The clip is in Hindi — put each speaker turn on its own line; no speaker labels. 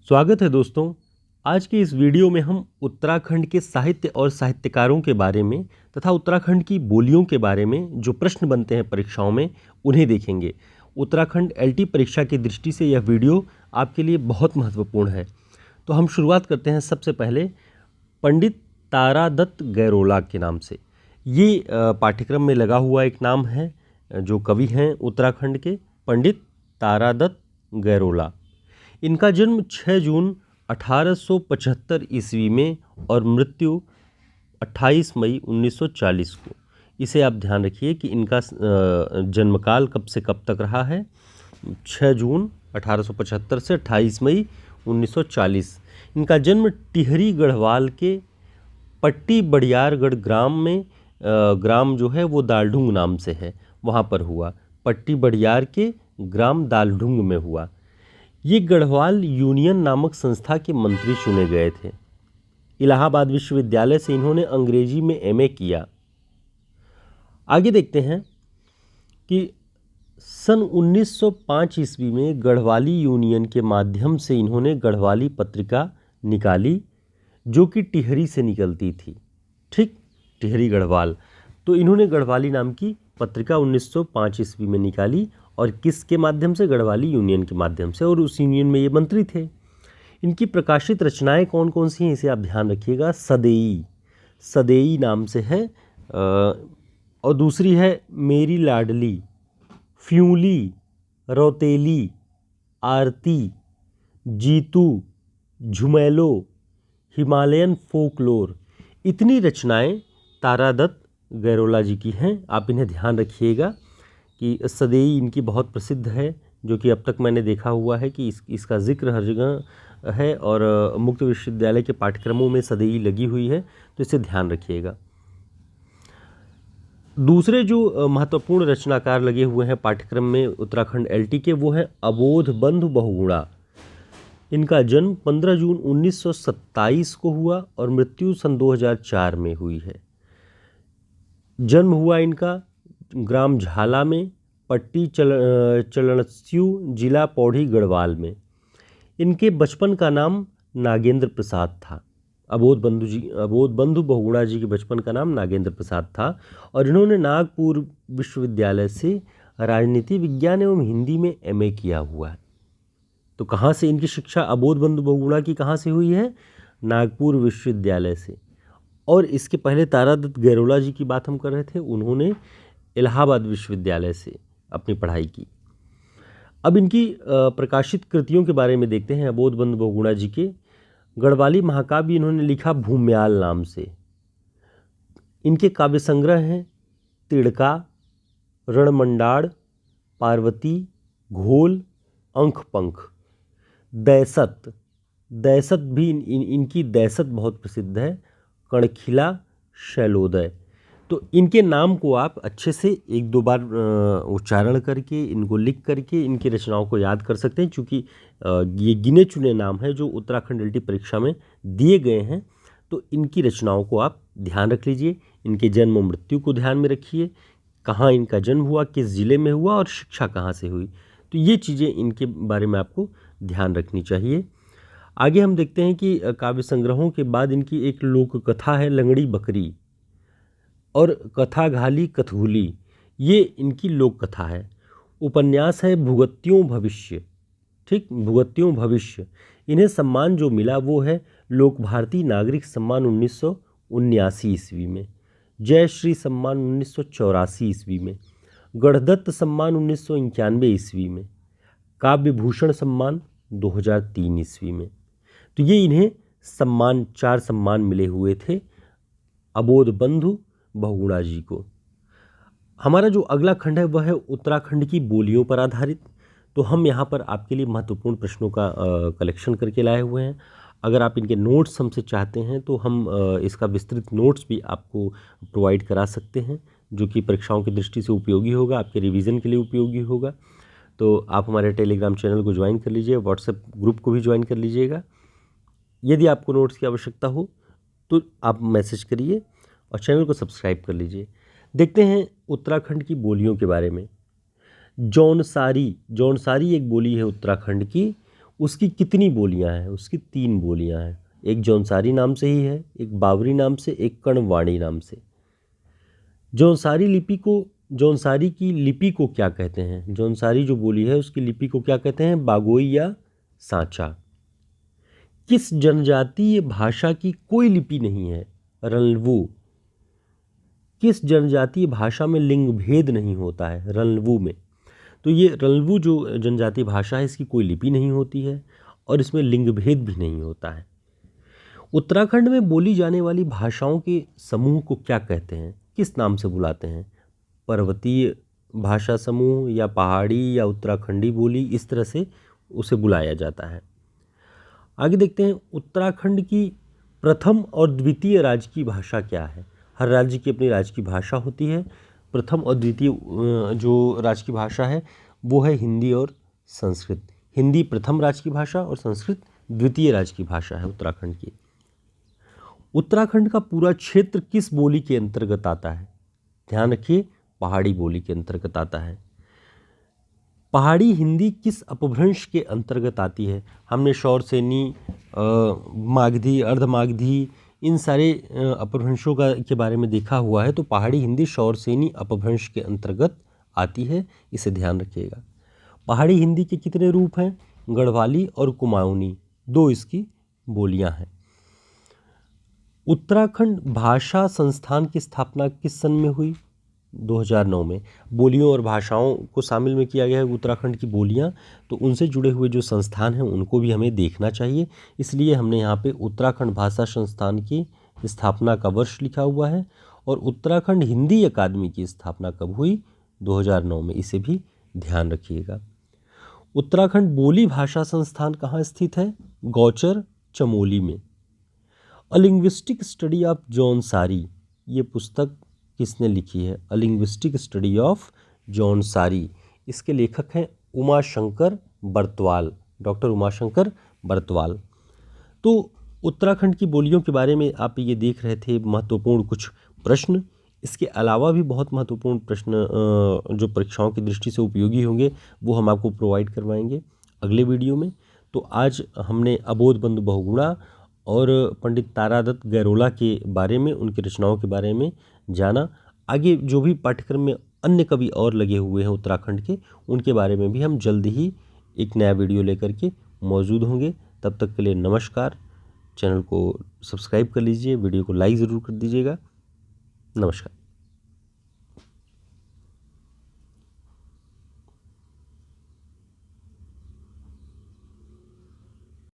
स्वागत है दोस्तों। आज के इस वीडियो में हम उत्तराखंड के साहित्य और साहित्यकारों के बारे में तथा उत्तराखंड की बोलियों के बारे में जो प्रश्न बनते हैं परीक्षाओं में उन्हें देखेंगे। उत्तराखंड एलटी परीक्षा की दृष्टि से यह वीडियो आपके लिए बहुत महत्वपूर्ण है। तो हम शुरुआत करते हैं सबसे पहले पंडित तारादत्त गैरोला के नाम से। ये पाठ्यक्रम में लगा हुआ एक नाम है, जो कवि हैं उत्तराखंड के पंडित तारादत्त गैरोला। इनका जन्म 6 जून 1875 ईस्वी में और मृत्यु 28 मई 1940 को। इसे आप ध्यान रखिए कि इनका जन्मकाल कब से कब तक रहा है। 6 जून 1875 से 28 मई 1940। इनका जन्म टिहरी गढ़वाल के पट्टी बड़ियारगढ़ ग्राम में, ग्राम जो है वो दालढुंग नाम से है, वहाँ पर हुआ। पट्टी बड़ियार के ग्राम दालढुंग में हुआ। ये गढ़वाल यूनियन नामक संस्था के मंत्री चुने गए थे। इलाहाबाद विश्वविद्यालय से इन्होंने अंग्रेजी में एमए किया। आगे देखते हैं कि सन 1905 ईस्वी में गढ़वाली यूनियन के माध्यम से इन्होंने गढ़वाली पत्रिका निकाली, जो कि टिहरी से निकलती थी। ठीक, टिहरी गढ़वाल। तो इन्होंने गढ़वाली नाम की पत्रिका 1905 ईस्वी में निकाली, और किसके माध्यम से? गढ़वाली यूनियन के माध्यम से, और उस यूनियन में ये मंत्री थे। इनकी प्रकाशित रचनाएं कौन कौन सी हैं इसे आप ध्यान रखिएगा। सदेई, सदेई नाम से है, और दूसरी है मेरी लाडली, फ्यूली, रौतेली, आरती, जीतू, झुमैलो, हिमालयन फोकलोर। इतनी रचनाएं तारादत्त गैरोला जी की हैं। आप इन्हें ध्यान रखिएगा कि सदेई इनकी बहुत प्रसिद्ध है, जो कि अब तक मैंने देखा हुआ है कि इसका जिक्र हर जगह है, और मुक्त विश्वविद्यालय के पाठ्यक्रमों में सदेई लगी हुई है, तो इसे ध्यान रखिएगा। दूसरे जो महत्वपूर्ण रचनाकार लगे हुए हैं पाठ्यक्रम में उत्तराखंड एलटी के, वो हैं अबोध बंधु बहुगुणा। इनका जन्म 15 जून 1927 को हुआ और मृत्यु सन 2004 में हुई है। जन्म हुआ इनका ग्राम झाला में, पट्टी चलनस्यू, जिला पौड़ी गढ़वाल में। इनके बचपन का नाम नागेंद्र प्रसाद था। अबोध बंधु बहुगुणा जी के बचपन का नाम नागेंद्र प्रसाद था, और इन्होंने नागपुर विश्वविद्यालय से राजनीति विज्ञान एवं हिंदी में एमए किया हुआ है। तो कहाँ से इनकी शिक्षा अबोध बंधु बहुगुणा की कहाँ से हुई है? नागपुर विश्वविद्यालय से। और इसके पहले तारादत्त गैरोला जी की बात हम कर रहे थे, उन्होंने इलाहाबाद विश्वविद्यालय से अपनी पढ़ाई की। अब इनकी प्रकाशित कृतियों के बारे में देखते हैं। अबोध बंधु बहुगुणा जी के गढ़वाली महाकाव्य इन्होंने लिखा भूम्याल नाम से। इनके काव्य संग्रह हैं तिड़का, रणमंडाड़, पार्वती, घोल, अंख पंख, दैसत। दैसत भी इनकी दैसत बहुत प्रसिद्ध है, कणखिला, शैलोदय। तो इनके नाम को आप अच्छे से एक दो बार उच्चारण करके, इनको लिख करके इनकी रचनाओं को याद कर सकते हैं, क्योंकि ये गिने चुने नाम हैं जो उत्तराखंड एलटी परीक्षा में दिए गए हैं। तो इनकी रचनाओं को आप ध्यान रख लीजिए। इनके जन्म और मृत्यु को ध्यान में रखिए, कहाँ इनका जन्म हुआ, किस ज़िले में हुआ, और शिक्षा कहाँ से हुई। तो ये चीज़ें इनके बारे में आपको ध्यान रखनी चाहिए। आगे हम देखते हैं कि काव्य संग्रहों के बाद इनकी एक लोक कथा है लंगड़ी बकरी, और कथा घाली कथगुली, ये इनकी लोक कथा है। उपन्यास है भुगत्यों भविष्य। ठीक, भुगत्यों भविष्य। इन्हें सम्मान जो मिला वो है लोक भारती नागरिक सम्मान 1979 ईस्वी में, जय श्री सम्मान 1984 ईस्वी में, गढ़दत्त सम्मान 1991 ईस्वी में, काव्य भूषण सम्मान 2003 ईस्वी में। तो ये इन्हें सम्मान, 4 सम्मान मिले हुए थे अबोध बंधु बहुगुणा जी को। हमारा जो अगला खंड है वह है उत्तराखंड की बोलियों पर आधारित। तो हम यहाँ पर आपके लिए महत्वपूर्ण प्रश्नों का कलेक्शन करके लाए हुए हैं। अगर आप इनके नोट्स हमसे चाहते हैं तो हम इसका विस्तृत नोट्स भी आपको प्रोवाइड करा सकते हैं, जो कि परीक्षाओं की दृष्टि से उपयोगी होगा, आपके रिवीजन के लिए उपयोगी होगा। तो आप हमारे टेलीग्राम चैनल को ज्वाइन कर लीजिए, व्हाट्सएप ग्रुप को भी ज्वाइन कर लीजिएगा। यदि आपको नोट्स की आवश्यकता हो तो आप मैसेज करिए, और चैनल को सब्सक्राइब कर लीजिए। देखते हैं उत्तराखंड की बोलियों के बारे में। जौनसारी, जौनसारी एक बोली है उत्तराखंड की। उसकी कितनी बोलियां हैं? उसकी 3 बोलियां हैं। एक जौनसारी नाम से ही है, एक बावरी नाम से, एक कर्णवाणी नाम से। जौनसारी की लिपि को क्या कहते हैं? जौनसारी जो बोली है उसकी लिपि को क्या कहते हैं? बागोई या सांचा। किस जनजातीय भाषा की कोई लिपि नहीं है? रल्वू। किस जनजातीय भाषा में लिंग भेद नहीं होता है? रल्वू में। तो ये रल्वू जो जनजातीय भाषा है इसकी कोई लिपि नहीं होती है और इसमें लिंग भेद भी नहीं होता है। उत्तराखंड में बोली जाने वाली भाषाओं के समूह को क्या कहते हैं? किस नाम से बुलाते हैं? पर्वतीय भाषा समूह या पहाड़ी या उत्तराखंडी बोली, इस तरह से उसे बुलाया जाता है। आगे देखते हैं उत्तराखंड की प्रथम और द्वितीय राजकीय भाषा क्या है? हर राज्य की अपनी राजकीय भाषा होती है। प्रथम और द्वितीय जो राजकीय भाषा है वो है हिंदी और संस्कृत। हिंदी प्रथम राजकीय भाषा और संस्कृत द्वितीय राजकीय भाषा है उत्तराखंड की। उत्तराखंड का पूरा क्षेत्र किस बोली के अंतर्गत आता है? ध्यान रखिए, पहाड़ी बोली के अंतर्गत आता है। पहाड़ी हिंदी किस अपभ्रंश के अंतर्गत आती है? हमने शौरसेनी, मागधी, अर्धमागधी, इन सारे अपभ्रंशों के बारे में देखा हुआ है। तो पहाड़ी हिंदी शौरसेनी अपभ्रंश के अंतर्गत आती है, इसे ध्यान रखिएगा। पहाड़ी हिंदी के कितने रूप हैं? गढ़वाली और कुमाऊनी, 2 इसकी बोलियां हैं। उत्तराखंड भाषा संस्थान की स्थापना किस सन में हुई? 2009 में। बोलियों और भाषाओं को शामिल में किया गया है उत्तराखंड की बोलियां, तो उनसे जुड़े हुए जो संस्थान हैं उनको भी हमें देखना चाहिए। इसलिए हमने यहाँ पे उत्तराखंड भाषा संस्थान की स्थापना का वर्ष लिखा हुआ है। और उत्तराखंड हिंदी अकादमी की स्थापना कब हुई? 2009 में, इसे भी ध्यान रखिएगा। उत्तराखंड बोली भाषा संस्थान कहाँ स्थित है? गौचर, चमोली में। अ लिंग्विस्टिक स्टडी ऑफ जौनसारी, ये पुस्तक किसने लिखी है? अ लिंग्विस्टिक स्टडी ऑफ जौनसारी। इसके लेखक हैं उमाशंकर बर्तवाल, डॉक्टर उमाशंकर बर्तवाल। तो उत्तराखंड की बोलियों के बारे में आप ये देख रहे थे महत्वपूर्ण कुछ प्रश्न। इसके अलावा भी बहुत महत्वपूर्ण प्रश्न जो परीक्षाओं की दृष्टि से उपयोगी होंगे वो हम आपको प्रोवाइड करवाएंगे अगले वीडियो में। तो आज हमने अबोध बंधु बहुगुणा और पंडित तारादत्त गैरोला के बारे में, उनकी रचनाओं के बारे में जाना। आगे जो भी पाठ्यक्रम में अन्य कवि और लगे हुए हैं उत्तराखंड के, उनके बारे में भी हम जल्द ही एक नया वीडियो लेकर के मौजूद होंगे। तब तक के लिए नमस्कार। चैनल को सब्सक्राइब कर लीजिए, वीडियो को लाइक ज़रूर कर दीजिएगा। नमस्कार।